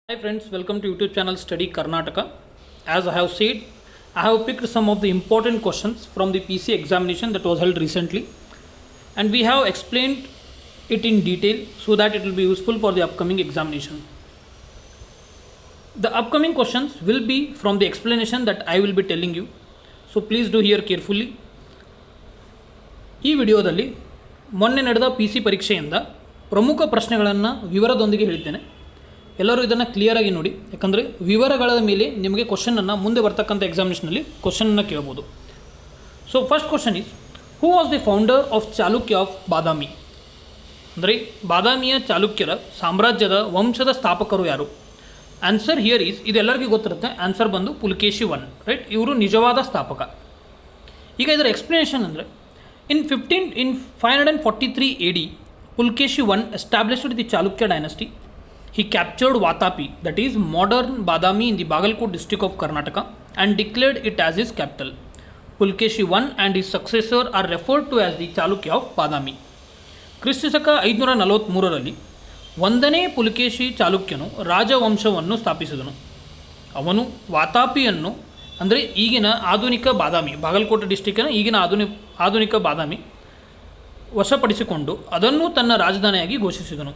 Hi friends, welcome to YouTube channel Study Karnataka. As I have said, I have picked some of the important questions from the PC examination that was held recently, and we have explained it in detail so that it will be useful for the upcoming examination. The upcoming questions will be from the explanation that I will be telling you, so please do hear carefully. ಈ ವಿಡಿಯೋದಲ್ಲಿ ಮೊನ್ನೆ ನಡೆದ P C ಪರೀಕ್ಷೆಯಿಂದ ಪ್ರಮುಖ ಪ್ರಶ್ನೆಗಳನ್ನು ವಿವರದೊಂದಿಗೆ ಹೇಳ್ತೇನೆ. ಎಲ್ಲರೂ ಇದನ್ನು ಕ್ಲಿಯರಾಗಿ ನೋಡಿ, ಯಾಕಂದರೆ ವಿವರಗಳ ಮೇಲೆ ನಿಮಗೆ ಕ್ವಶನನ್ನು ಮುಂದೆ ಬರ್ತಕ್ಕಂಥ ಎಕ್ಸಾಮಿನೇಷನಲ್ಲಿ ಕ್ವಶನನ್ನು ಕೇಳ್ಬೋದು. So first question is, who was the founder of Chalukya of Badami? ಅಂದರೆ ಬಾದಾಮಿಯ ಚಾಲುಕ್ಯರ ಸಾಮ್ರಾಜ್ಯದ ವಂಶದ ಸ್ಥಾಪಕರು ಯಾರು? ಆನ್ಸರ್ ಹಿಯರ್ ಈಸ್, ಇದೆಲ್ಲರಿಗೂ ಗೊತ್ತಿರುತ್ತೆ, ಆನ್ಸರ್ ಬಂದು ಪುಲಕೇಶಿ ಒನ್, ರೈಟ್. ಇವರು ನಿಜವಾದ ಸ್ಥಾಪಕ. ಈಗ ಇದರ ಎಕ್ಸ್ಪ್ಲನೇಷನ್ ಅಂದರೆ, in 543 AD, Pulkeshi I established the Chalukya dynasty. He captured Vatapi, that is modern Badami in the Bagalkot district of Karnataka, and declared it as his capital. Pulkeshi I and his successor are referred to as the Chalukya of Badami. ಕ್ರಿಸ್ತಶಕ 543ರಲ್ಲಿ ಒಂದನೇ ಪುಲಕೇಶಿ ಚಾಲುಕ್ಯನು ರಾಜವಂಶವನ್ನು ಸ್ಥಾಪಿಸಿದನು. ಅವನು ವಾತಾಪಿಯನ್ನು, ಅಂದರೆ ಈಗಿನ ಆಧುನಿಕ ಬಾದಾಮಿ, ಬಾಗಲಕೋಟೆ ಡಿಸ್ಟಿಕ್ಕಿನ ಈಗಿನ ಆಧುನಿಕ ಬಾದಾಮಿ ವಶಪಡಿಸಿಕೊಂಡು ಅದನ್ನು ತನ್ನ ರಾಜಧಾನಿಯಾಗಿ ಘೋಷಿಸಿದನು.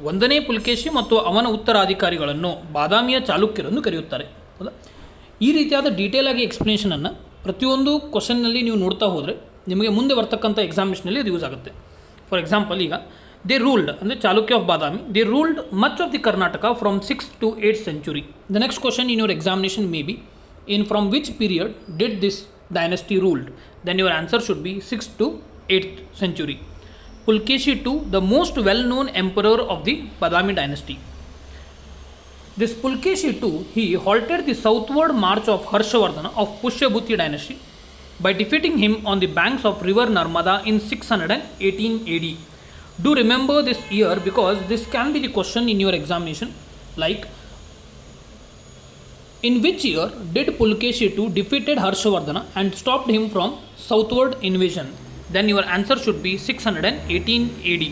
ಒಂದನೇ ಪುಲಕೇಶಿ ಮತ್ತು ಅವನ ಉತ್ತರಾಧಿಕಾರಿಗಳನ್ನು ಬಾದಾಮಿಯ ಚಾಲುಕ್ಯರೆಂದು ಕರೆಯುತ್ತಾರೆ. ಹೌದಾ? ಈ ರೀತಿಯಾದ ಡೀಟೇಲಾಗಿ ಎಕ್ಸ್ಪ್ಲನೇಷನನ್ನು ಪ್ರತಿಯೊಂದು ಕ್ವಶನ್ನಲ್ಲಿ ನೀವು ನೋಡ್ತಾ ಹೋದರೆ ನಿಮಗೆ ಮುಂದೆ ಬರ್ತಕ್ಕಂಥ ಎಕ್ಸಾಮಿನೇಷನಲ್ಲಿ ಅದು ಯೂಸ್ ಆಗುತ್ತೆ. ಫಾರ್ ಎಕ್ಸಾಂಪಲ್, ಈಗ ದೇ ರೂಲ್ಡ್, ಅಂದರೆ Chalukya of Badami, they ruled much of the Karnataka from 6th to 8th century. The next question in your examination may be, in from which period did this dynasty ruled? Then your answer should be 6th to 8th century. Pulkeshi II, the most well-known emperor of the Badami dynasty. This Pulkeshi II, he halted the southward march of Harshavardhana of Pushyabhuti dynasty by defeating him on the banks of river Narmada in 618 AD. Do remember this year because this can be the question in your examination, like, in which year did Pulkeshi II defeated Harshavardhana and stopped him from southward invasion? Then your answer should be 618 AD.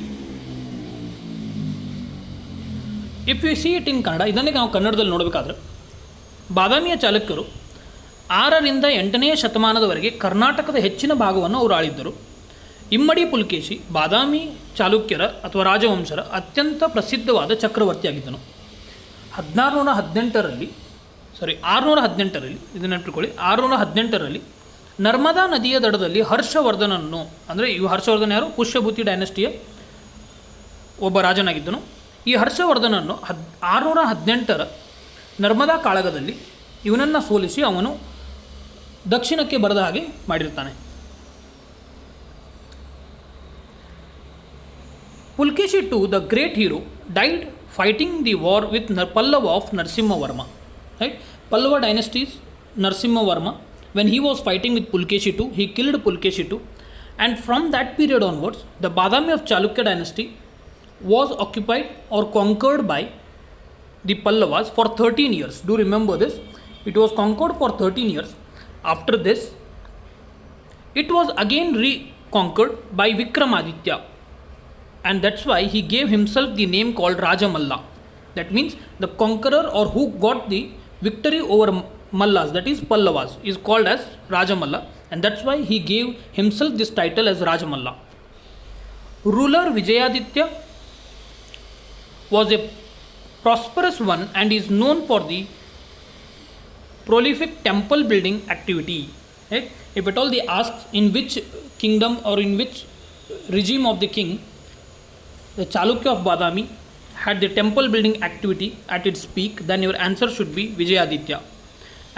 If you see it in Kannada, ಇದನ್ನೇ ನಾವು ಕನ್ನಡದಲ್ಲಿ ನೋಡಬೇಕಾದ್ರೆ, ಬಾದಾಮಿಯ ಚಾಲುಕ್ಯರು 6ರಿಂದ 8ನೇ ಶತಮಾನದವರೆಗೆ ಕರ್ನಾಟಕದ ಹೆಚ್ಚಿನ ಭಾಗವನ್ನು ಅವರು ಆಳಿದ್ದರು. ಇಮ್ಮಡಿ ಪುಲಕೇಶಿ ಬಾದಾಮಿ ಚಾಲುಕ್ಯರ ಅಥವಾ ರಾಜವಂಶರ ಅತ್ಯಂತ ಪ್ರಸಿದ್ಧವಾದ ಚಕ್ರವರ್ತಿಯಾಗಿದ್ದನು. 618ರಲ್ಲಿ ಇದನ್ನು ನೆನಪಿಟ್ಕೊಳ್ಳಿ, 618ರಲ್ಲಿ ನರ್ಮದಾ ನದಿಯ ದಡದಲ್ಲಿ ಹರ್ಷವರ್ಧನನ್ನು, ಅಂದರೆ ಇವು ಹರ್ಷವರ್ಧನ ಯಾರು? ಪುಷ್ಯಭೂತಿ ಡೈನೆಸ್ಟಿಯ ಒಬ್ಬ ರಾಜನಾಗಿದ್ದನು. ಈ ಹರ್ಷವರ್ಧನನ್ನು 618ರ ನರ್ಮದಾ ಕಾಳಗದಲ್ಲಿ ಇವನನ್ನು ಸೋಲಿಸಿ ಅವನು ದಕ್ಷಿಣಕ್ಕೆ ಬರದ ಹಾಗೆ ಮಾಡಿರ್ತಾನೆ. Pulakeshi II, the great hero, died fighting the war with Pallava of Narasimhavarma. Right? Pallava dynasty's Narasimhavarma, when he was fighting with Pulkeshi II, he killed Pulkeshi II, and from that period onwards, the Badami of Chalukya dynasty was occupied or conquered by the Pallavas for 13 years. Do remember this? It was conquered for 13 years. After this, it was again reconquered by Vikramaditya, and that's why he gave himself the name called Rajamalla. That means the conqueror or who got the victory over Mallas, that is Pallavas, is called as Rajamalla, and that's why he gave himself this title as Rajamalla. Ruler Vijayaditya was a prosperous one and is known for the prolific temple building activity. Right? If at all they ask in which kingdom or in which regime of the king the Chalukya of Badami had the temple building activity at its peak, then your answer should be Vijayaditya.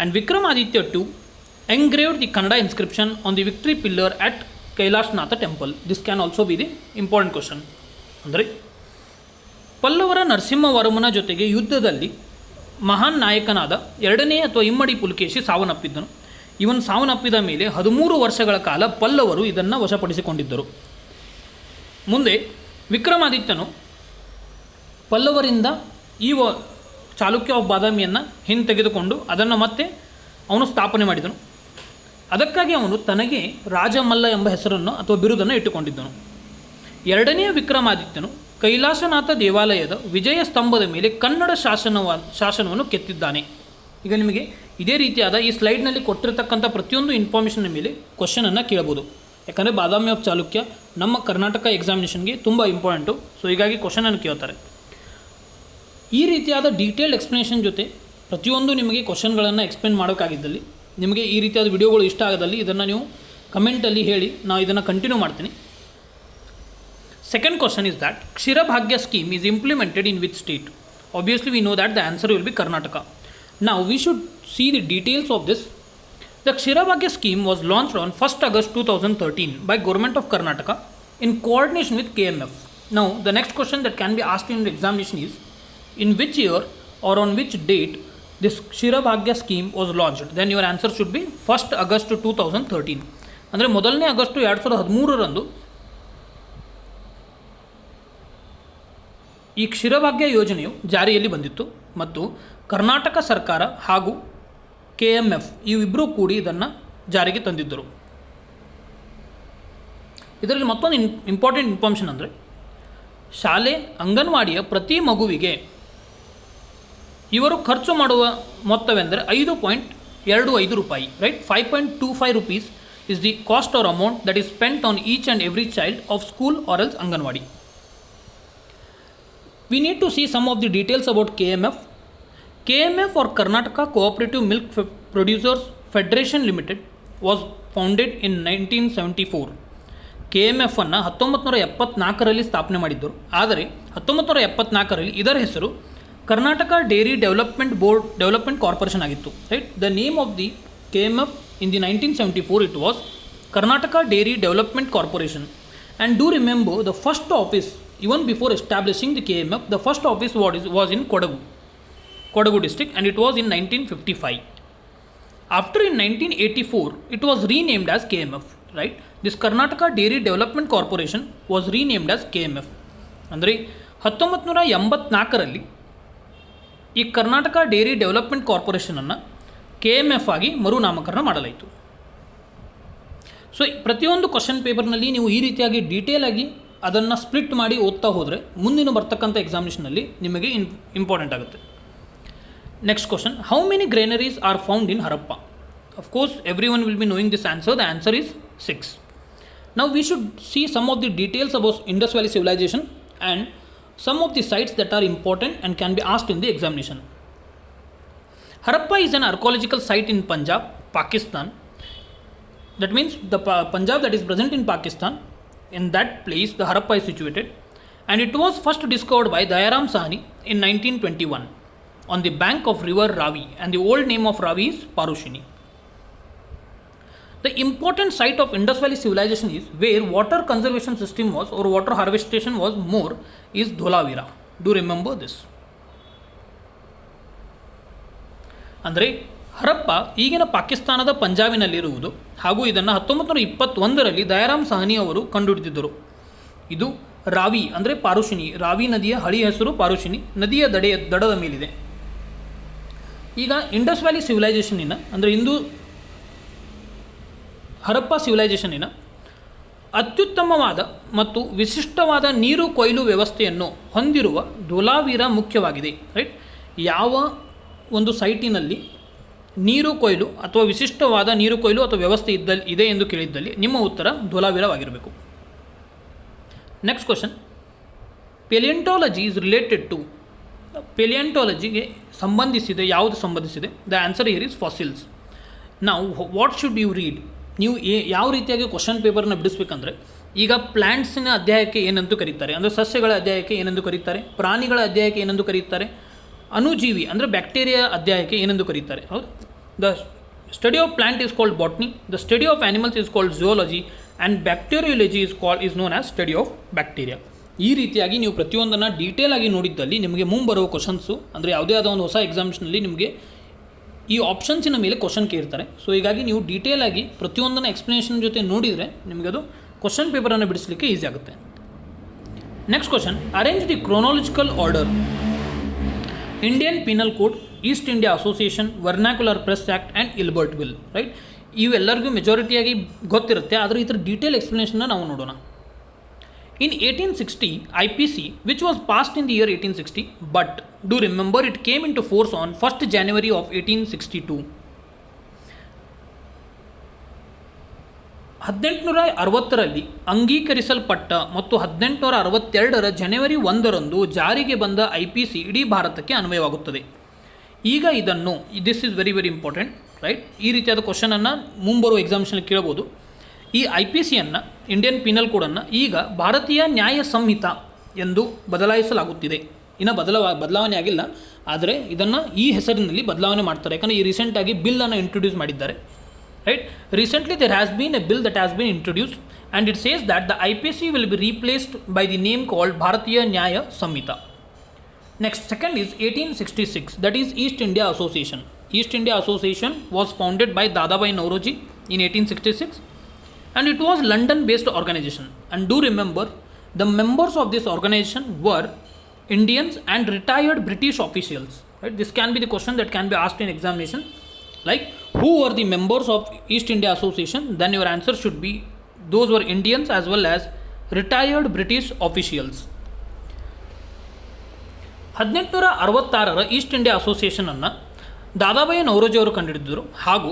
And Vikramaditya II engraved the Kannada inscription on the victory pillar at Kailashnatha temple. This can also be the important question. ಅಂದರೆ ಪಲ್ಲವರ ನರಸಿಂಹವರ್ಮನ ಜೊತೆಗೆ ಯುದ್ಧದಲ್ಲಿ ಮಹಾನ್ ನಾಯಕನಾದ 2ನೇ ಅಥವಾ ಇಮ್ಮಡಿ ಪುಲಕೇಶಿ ಸಾವನ್ನಪ್ಪಿದ್ದನು. ಇವನು ಸಾವನ್ನಪ್ಪಿದ ಮೇಲೆ 13 ವರ್ಷಗಳ ಕಾಲ ಪಲ್ಲವರು ಇದನ್ನು ವಶಪಡಿಸಿಕೊಂಡಿದ್ದರು. ಮುಂದೆ ವಿಕ್ರಮಾದಿತ್ಯನು ಪಲ್ಲವರಿಂದ ಈ ಚಾಲುಕ್ಯ ಆಫ್ ಬಾದಾಮಿಯನ್ನು ಹಿಂತೆಗೆದುಕೊಂಡು ಅದನ್ನು ಮತ್ತೆ ಅವನು ಸ್ಥಾಪನೆ ಮಾಡಿದನು. ಅದಕ್ಕಾಗಿ ಅವನು ತನಗೆ ರಾಜಮಲ್ಲ ಎಂಬ ಹೆಸರನ್ನು ಅಥವಾ ಬಿರುದನ್ನು ಇಟ್ಟುಕೊಂಡಿದ್ದನು. 2ನೇ ವಿಕ್ರಮಾದಿತ್ಯನು ಕೈಲಾಸನಾಥ ದೇವಾಲಯದ ವಿಜಯ ಸ್ತಂಭದ ಮೇಲೆ ಕನ್ನಡ ಶಾಸನವನ್ನು ಕೆತ್ತಿದ್ದಾನೆ. ಈಗ ನಿಮಗೆ ಇದೇ ರೀತಿಯಾದ ಈ ಸ್ಲೈಡ್ನಲ್ಲಿ ಕೊಟ್ಟಿರತಕ್ಕಂಥ ಪ್ರತಿಯೊಂದು ಇನ್ಫಾರ್ಮೇಷನ್ ಮೇಲೆ ಕ್ವಶನನ್ನು ಕೇಳಬಹುದು. ಯಾಕಂದರೆ ಬಾದಾಮಿ ಆಫ್ ಚಾಲುಕ್ಯ ನಮ್ಮ ಕರ್ನಾಟಕ ಎಕ್ಸಾಮಿನೇಷನ್ಗೆ ತುಂಬ ಇಂಪಾರ್ಟೆಂಟು. ಸೊ ಹೀಗಾಗಿ ಕ್ವಶನನ್ನು ಕೇಳ್ತಾರೆ. ಈ ರೀತಿಯಾದ ಡೀಟೇಲ್ಡ್ ಎಕ್ಸ್ಪ್ಲನೇಷನ್ ಜೊತೆ ಪ್ರತಿಯೊಂದು ನಿಮಗೆ ಕ್ವಶನ್ಗಳನ್ನು ಎಕ್ಸ್ಪ್ಲೇನ್ ಮಾಡೋಕ್ಕಾಗಿದ್ದಲ್ಲಿ, ನಿಮಗೆ ಈ ರೀತಿಯಾದ ವಿಡಿಯೋಗಳು ಇಷ್ಟ ಆಗೋದಲ್ಲಿ ಇದನ್ನು ನೀವು ಕಮೆಂಟಲ್ಲಿ ಹೇಳಿ, ನಾವು ಇದನ್ನು ಕಂಟಿನ್ಯೂ ಮಾಡ್ತೀನಿ. Second question is that Kshirabhagya scheme is implemented in which state? Obviously we know that the answer will be Karnataka. Now we should see the details of this. The Kshirabhagya scheme was launched on 1st August 2013 by Government of Karnataka in coordination with KMF. Now the next question that can be asked in the examination is, in which year or on which date this Kshirabhagya scheme was launched? Then your answer should be 1st August 2013. ಅಂದರೆ 1ನೇ August 2013ರಂದು ಈ ಕ್ಷೀರಭಾಗ್ಯ ಯೋಜನೆಯು ಜಾರಿಯಲ್ಲಿ ಬಂದಿತ್ತು ಮತ್ತು ಕರ್ನಾಟಕ ಸರ್ಕಾರ ಹಾಗೂ KMF ಇವಿಬ್ಬರೂ ಕೂಡಿ ಇದನ್ನು ಜಾರಿಗೆ ತಂದಿದ್ದರು. ಇದರಲ್ಲಿ ಮತ್ತೊಂದು ಇಂಪಾರ್ಟೆಂಟ್ ಇನ್ಫಾರ್ಮೇಷನ್ ಅಂದರೆ, ಶಾಲೆ ಅಂಗನವಾಡಿಯ ಪ್ರತಿ ಮಗುವಿಗೆ ಇವರು ಖರ್ಚು ಮಾಡುವ ಮೊತ್ತವೆಂದರೆ 5.25 ರೂಪಾಯಿ, right. 5.25 rupees is the cost or amount that is spent on each and every child of school or else anganwadi. We need to see some of the details about KMF. KMF or Karnataka Cooperative Milk Producers Federation Limited was founded in 1974. KMF ಅನ್ನು 1974ರಲ್ಲಿ ಸ್ಥಾಪನೆ ಮಾಡಿದ್ದರು. ಆದರೆ 1974ರಲ್ಲಿ ಇದರ ಹೆಸರು Karnataka dairy development corporation ಆಗಿತ್ತು, right. The name of the KMF in the 1974 it was Karnataka Dairy Development Corporation. And do remember, the first office, even before establishing the KMF, the first office was in Kodagu district, and it was in 1955. After in 1984 it was renamed as KMF, right. This Karnataka Dairy Development Corporation was renamed as KMF. ಅಂದರೆ 1984ರಲ್ಲಿ ಈ Karnataka dairy development ಕಾರ್ಪೊರೇಷನನ್ನು KMF ಆಗಿ ಮರುನಾಮಕರಣ ಮಾಡಲಾಯಿತು. So ಪ್ರತಿಯೊಂದು question ಪೇಪರ್ನಲ್ಲಿ ನೀವು ಈ ರೀತಿಯಾಗಿ ಡೀಟೇಲ್ ಆಗಿ ಅದನ್ನು ಸ್ಪ್ಲಿಟ್ ಮಾಡಿ ಓದ್ತಾ ಹೋದರೆ ಮುಂದಿನ ಬರ್ತಕ್ಕಂಥ ಎಕ್ಸಾಮಿನೇಷನಲ್ಲಿ ನಿಮಗೆ ಇಂಪಾರ್ಟೆಂಟ್ ಆಗುತ್ತೆ. Next question, how many granaries are found in Harappa? Of course every one will be knowing this answer. The answer is 6. Now we should see some of the details about Indus Valley civilization and some of the sites that are important and can be asked in the examination. Harappa is an archaeological site in Punjab, Pakistan. That means the Punjab that is present in Pakistan, in that place the Harappa is situated, and it was first discovered by Dayaram Sahni in 1921 on the bank of river Ravi, and the old name of Ravi is Parushini. The important site of Indus Valley civilization is where water conservation system was or water harvestation was more is Dholavira. Do remember this. ಅಂದರೆ ಹರಪ್ಪ ಈಗಿನ ಪಾಕಿಸ್ತಾನದ ಪಂಜಾಬಿನಲ್ಲಿರುವುದು ಹಾಗೂ ಇದನ್ನು 1921ರಲ್ಲಿ ದಯಾರಾಮ್ ಸಾಹನಿ ಅವರು ಕಂಡುಹಿಡಿದಿದ್ದರು. ಇದು ರಾವಿ ಅಂದರೆ ಪಾರುಷಿನಿ, ರಾವಿ ನದಿಯ ಹಳೆಯ ಹೆಸರು ಪಾರುಷಿನಿ, ನದಿಯ ದಡದ ಮೇಲಿದೆ. ಈಗ ಇಂಡಸ್ ವ್ಯಾಲಿ ಸಿವಿಲೈಸೇಷನ್ನಿನ ಅಂದರೆ ಇಂದು ಹರಪ್ಪ ಸಿವಿಲೈಸೇಷನ್ನಿನ ಅತ್ಯುತ್ತಮವಾದ ಮತ್ತು ವಿಶಿಷ್ಟವಾದ ನೀರು ಕೊಯ್ಲು ವ್ಯವಸ್ಥೆಯನ್ನು ಹೊಂದಿರುವ ಧೋಲಾವೀರ ಮುಖ್ಯವಾಗಿದೆ, ರೈಟ್. ಯಾವ ಒಂದು ಸೈಟಿನಲ್ಲಿ ನೀರು ಕೊಯ್ಲು ಅಥವಾ ವಿಶಿಷ್ಟವಾದ ನೀರು ಕೊಯ್ಲು ಅಥವಾ ವ್ಯವಸ್ಥೆ ಇದೆ ಎಂದು ಕೇಳಿದ್ದಲ್ಲಿ ನಿಮ್ಮ ಉತ್ತರ ಧೋಲಾವೀರವಾಗಿರಬೇಕು. Next question, paleontology is related to, ಪೆಲಿಯಂಟಾಲಜಿಗೆ ಸಂಬಂಧಿಸಿದೆ, ಯಾವುದು ಸಂಬಂಧಿಸಿದೆ? The answer here is fossils. ನಾವು ವಾಟ್ ಶುಡ್ ಯು ರೀಡ್? ನೀವು ಯಾವ ರೀತಿಯಾಗಿ ಕ್ವಶನ್ ಪೇಪರ್ನ ಬಿಡಿಸ್ಬೇಕಂದ್ರೆ, ಈಗ ಪ್ಲ್ಯಾಂಟ್ಸಿನ ಅಧ್ಯಾಯಕ್ಕೆ ಏನಂತೂ ಕರೀತಾರೆ, ಅಂದರೆ ಸಸ್ಯಗಳ ಅಧ್ಯಾಯಕ್ಕೆ ಏನೆಂದು ಕರೀತಾರೆ, ಪ್ರಾಣಿಗಳ ಅಧ್ಯಾಯಕ್ಕೆ ಏನೆಂದು ಕರೀತಾರೆ, ಅಣುಜೀವಿ ಅಂದರೆ ಬ್ಯಾಕ್ಟೀರಿಯಾ ಅಧ್ಯಾಯಕ್ಕೆ ಏನೆಂದು ಕರೀತಾರೆ, ಹೌದು. The study of plant is called botany, the study of animals is called zoology, and bacteriology is known as study of bacteria. ಈ ರೀತಿಯಾಗಿ ನೀವು ಪ್ರತಿಯೊಂದನ್ನು ಡೀಟೇಲ್ ಆಗಿ ನೋಡಿದ್ದಲ್ಲಿ ನಿಮಗೆ ಮುಂಬರುವ ಕ್ವಶನ್ಸು ಅಂದರೆ ಯಾವುದೇ ಆದ ಒಂದು ಹೊಸ ಎಕ್ಸಾಮಿಷನಲ್ಲಿ ನಿಮಗೆ ಈ ಆಪ್ಷನ್ಸಿನ ಮೇಲೆ ಕ್ವಶನ್ ಕೇಳ್ತಾರೆ. ಸೊ ಹೀಗಾಗಿ ನೀವು ಡೀಟೇಲ್ ಆಗಿ ಪ್ರತಿಯೊಂದನ್ನು ಎಕ್ಸ್ಪ್ಲನೇಷನ್ ಜೊತೆ ನೋಡಿದರೆ ನಿಮಗೆ ಅದು ಕ್ವಶನ್ ಪೇಪರನ್ನು ಬಿಡಿಸಲಿಕ್ಕೆ ಈಸಿ ಆಗುತ್ತೆ. Next question, arrange the chronological order. Indian penal code, East India association, vernacular press act and Ilbert bill, right. ಇವೆಲ್ಲರಿಗೂ ಮೆಜಾರಿಟಿಯಾಗಿ ಗೊತ್ತಿರುತ್ತೆ, ಆದರೆ ಈ ಥರ ಡೀಟೇಲ್ ಎಕ್ಸ್ಪ್ಲನೇಷನ್ನ ನಾವು ನೋಡೋಣ. In 1860, IPC, which was passed in the year 1860, but do remember it came into force on 1st January of 1862. 1860ರಲ್ಲಿ ಅಂಗೀಕರಿಸಲ್ಪಟ್ಟ ಮತ್ತು 1862ರ ಜನವರಿ 1ರಂದು ಜಾರಿಗೆ ಬಂದ IPC ಇಡೀ ಭಾರತಕ್ಕೆ ಅನ್ವಯವಾಗುತ್ತದೆ. ಈಗ ಇದನ್ನು this is very very important right. ಈ ರೀತಿಯಾದ ಕ್ವಶನನ್ನು ಮುಂಬರುವ ಎಕ್ಸಾಮಿಷನಲ್ಲಿ ಕೇಳಬಹುದು. ಈ IPCಯನ್ನು ಇಂಡಿಯನ್ ಪೀನಲ್ ಕೋಡನ್ನು ಈಗ ಭಾರತೀಯ ನ್ಯಾಯ ಸಂಹಿತ ಎಂದು ಬದಲಾಯಿಸಲಾಗುತ್ತಿದೆ. ಇನ್ನು ಬದಲಾವಣೆ ಆಗಿಲ್ಲ, ಆದರೆ ಇದನ್ನು ಈ ಹೆಸರಿನಲ್ಲಿ ಬದಲಾವಣೆ ಮಾಡ್ತಾರೆ. ಯಾಕಂದರೆ ಈ ರೀಸೆಂಟಾಗಿ ಬಿಲ್ಲನ್ನು ಇಂಟ್ರೊಡ್ಯೂಸ್ ಮಾಡಿದ್ದಾರೆ right. Recently there has been a bill that has been introduced and it says that the IPC will be replaced by the name called Bharatiya Nyaya Samhita. Next, second is 1866, that is East India Association. East India Association was founded by Dadabhai Naoroji in 1866 and it was London based organization. And do remember, the members of this organization were Indians and retired British officials, right? This can be the question that can be asked in examination, like who were the members of East India Association. Then your answer should be those were Indians as well as retired British officials. 1866ರ East India ಅಸೋಸಿಯೇಷನನ್ನು ದಾದಾಬಾಯಿ ನೌರೋಜಿ ಅವರು ಕಂಡುಹಿಡಿದರು ಹಾಗೂ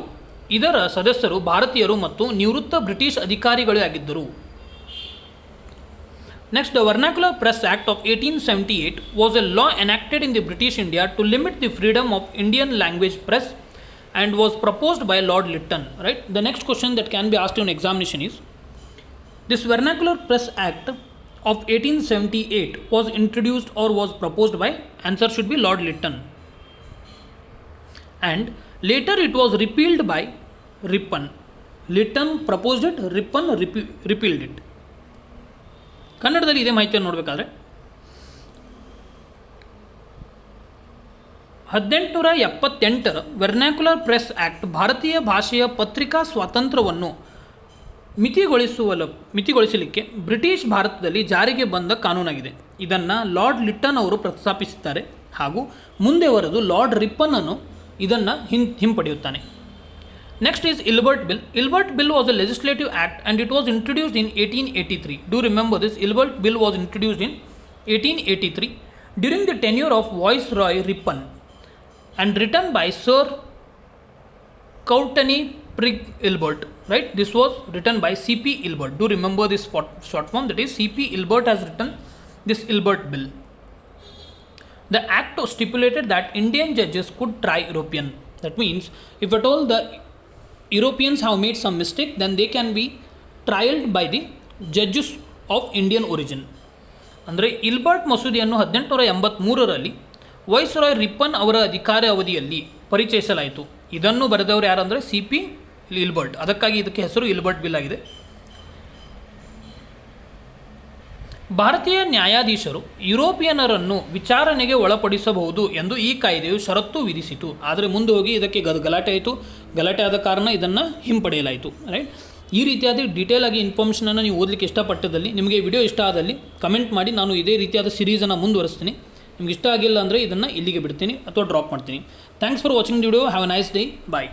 ಇದರ ಸದಸ್ಯರು ಭಾರತೀಯರು ಮತ್ತು ನಿವೃತ್ತ ಬ್ರಿಟಿಷ್ ಅಧಿಕಾರಿಗಳೇ ಆಗಿದ್ದರು. Next, the vernacular press act of 1878 was a law enacted in the British India to limit the freedom of Indian language press and was proposed by Lord Lytton, right? The next question that can be asked in examination is, this Vernacular Press Act of 1878 was introduced or was proposed by, answer should be Lord Lytton, and later it was repealed by Ripon. Lytton proposed it, Ripon repealed it. ಕನ್ನಡದಲ್ಲಿ ಇದೇ ಮಾಹಿತಿಯನ್ನು ನೋಡಬೇಕಾದ್ರೆ 1878ರ vernacular press act ಭಾರತೀಯ ಭಾಷೆಯ ಪತ್ರಿಕಾ ಸ್ವಾತಂತ್ರ್ಯವನ್ನು ಮಿತಿಗೊಳಿಸಲಿಕ್ಕೆ British ಭಾರತದಲ್ಲಿ ಜಾರಿಗೆ ಬಂದ ಕಾನೂನಾಗಿದೆ. ಇದನ್ನು ಲಾರ್ಡ್ ಲಿಟ್ಟನ್ ಅವರು ಪ್ರಸ್ತಾಪಿಸುತ್ತಾರೆ ಹಾಗೂ ಮುಂದೆ ಬರೆದು ಲಾರ್ಡ್ ರಿಪ್ಪನ್ನನು ಇದನ್ನು ಹಿಂಪಡೆಯುತ್ತಾನೆ. Next is Ilbert bill. Ilbert bill was a legislative act and it was introduced in 1883. Do remember this. Ilbert bill was introduced in 1883 during the tenure of viceroy Ripon and written by Sir Courtenay Prigg Ilbert, right? This was written by C.P. Ilbert. Do remember this short form, that is C.P. Ilbert has written this Ilbert Bill. The act stipulated that Indian judges could try European. That means if at all the Europeans have made some mistake, then they can be trialed by the judges of Indian origin. ಅಂದರೆ Ilbert ಮಸೂದೆಯನ್ನು 1883ರಲ್ಲಿ viceroy Ripon ಅವರ ಅಧಿಕಾರ ಅವಧಿಯಲ್ಲಿ ಪರಿಚಯಿಸಲಾಯಿತು. ಇದನ್ನು ಬರೆದವರು ಯಾರಂದರೆ C.P. Ilbert. ಅದಕ್ಕಾಗಿ ಇದಕ್ಕೆ ಹೆಸರು ಇಲ್ಬರ್ಟ್ ಬಿಲ್ ಆಗಿದೆ. ಭಾರತೀಯ ನ್ಯಾಯಾಧೀಶರು ಯುರೋಪಿಯನ್ನರನ್ನು ವಿಚಾರಣೆಗೆ ಒಳಪಡಿಸಬಹುದು ಎಂದು ಈ ಕಾಯ್ದೆಯು ಷರತ್ತು ವಿಧಿಸಿತು. ಆದರೆ ಮುಂದೆ ಹೋಗಿ ಇದಕ್ಕೆ ಗಲಾಟೆ ಆಯಿತು. ಗಲಾಟೆ ಆದ ಕಾರಣ ಇದನ್ನು ಹಿಂಪಡೆಯಲಾಯಿತು, ರೈಟ್. ಈ ರೀತಿಯಾದ ಡೀಟೇಲ್ ಆಗಿ ಇನ್ಫಾರ್ಮೇಷನನ್ನು ನೀವು ಓದಲಿಕ್ಕೆ ಇಷ್ಟಪಟ್ಟದಲ್ಲಿ, ನಿಮಗೆ ವಿಡಿಯೋ ಇಷ್ಟ ಆದಲ್ಲಿ ಕಮೆಂಟ್ ಮಾಡಿ, ನಾನು ಇದೇ ರೀತಿಯಾದ ಸಿರೀಸನ್ನು ಮುಂದುವರಿಸ್ತೀನಿ. ನಿಮ್ಗೆ ಇಷ್ಟ ಆಗಿಲ್ಲ ಅಂದರೆ ಇದನ್ನು ಇಲ್ಲಿಗೆ ಬಿಡ್ತೀನಿ ಅಥವಾ ಡ್ರಾಪ್ ಮಾಡ್ತೀನಿ. Thanks for watching the video. Have a nice day. Bye.